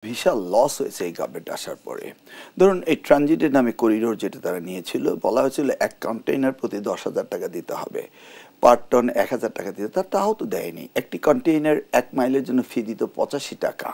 বিশাল loss হয়েছে এই government আসার পরে। ধরুন এই ট্রানজিটের নামে করিডোর যেটা তারা নিয়েছিল, বলা হয়েছিল এক কন্টেইনার প্রতি 10,000 টাকা দিতে হবে, পার টন 1,000 টাকা দিতে, তাও তো দেয়নি। একটি কন্টেইনার 1 মাইলের জন্য ফি দিত 85 টাকা।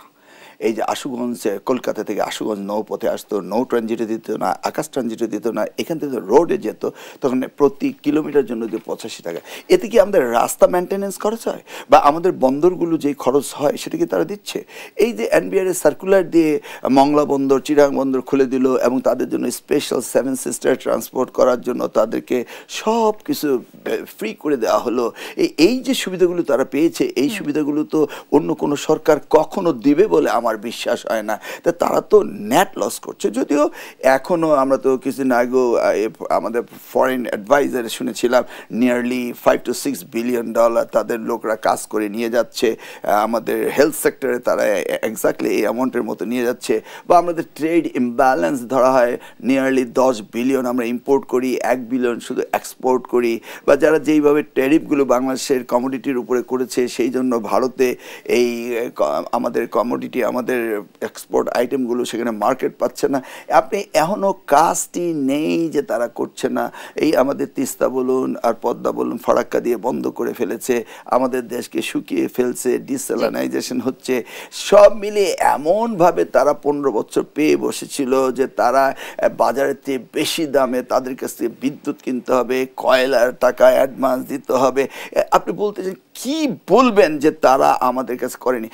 এই যে আশুগঞ্জ, কলকাতা থেকে আশুগঞ্জ নৌপথে আসতো, নৌ ট্রানজিটে দিত না, আকাশ ট্রানজিটে দিত না, এখান থেকে রোডে যেত, তখন প্রতি কিলোমিটার জন্য দিয়ে 85 টাকা। এতে কি আমাদের রাস্তা মেনটেনেন্স খরচ হয়, বা আমাদের বন্দরগুলো যেই খরচ হয় সেটা কি তারা দিচ্ছে? এই যে এনবিআর এর সার্কুলার দিয়ে মংলা বন্দর, চিরাং বন্দর খুলে দিল এবং তাদের জন্য স্পেশাল 7 সিস্টার ট্রান্সপোর্ট করার জন্য তাদেরকে সব কিছু ফ্রি করে দেওয়া হলো। এই যে সুবিধাগুলো তারা পেয়েছে, এই সুবিধাগুলো তো অন্য কোনো সরকার কখনো দিবে বলে আমার বিশ্বাস হয় না। তা তারা তো নেট লস করছে। যদিও এখনও আমরা তো কিছুদিন আগেও আমাদের ফরেন অ্যাডভাইজারে শুনেছিলাম নিয়ারলি $5 to $6 বিলিয়ন তাদের লোকরা কাজ করে নিয়ে যাচ্ছে। আমাদের হেলথ সেক্টরে তারা এক্স্যাক্টলি এই অ্যামাউন্টের মতো নিয়ে যাচ্ছে। বা আমাদের ট্রেড ইমব্যালেন্স ধরা হয় নিয়ারলি 10 বিলিয়ন আমরা ইম্পোর্ট করি, 1 বিলিয়ন শুধু এক্সপোর্ট করি। বা যারা যেইভাবে ট্যারিফগুলো বাংলাদেশের কমোডিটির উপরে করেছে, সেই জন্য ভারতে এই আমাদের কমোডিটি, আমাদের এক্সপোর্ট আইটেমগুলো সেখানে মার্কেট পাচ্ছে না। আপনি এখনও কাজটি নেই যে তারা করছে না। এই আমাদের তিস্তা বলুন আর পদ্মা বলুন, ফারাক্কা দিয়ে বন্ধ করে ফেলেছে, আমাদের দেশকে শুকিয়ে ফেলছে, ডিসেলানাইজেশন হচ্ছে। সব মিলিয়ে এমনভাবে তারা 15 বছর পেয়ে বসেছিল যে তারা বাজারের চেয়ে বেশি দামে তাদের কাছ থেকে বিদ্যুৎ কিনতে হবে, কয়লার টাকা অ্যাডভান্স দিতে হবে। আপনি বলতে চান কি বলবেন যে তারা আমাদের কাছে করেনি?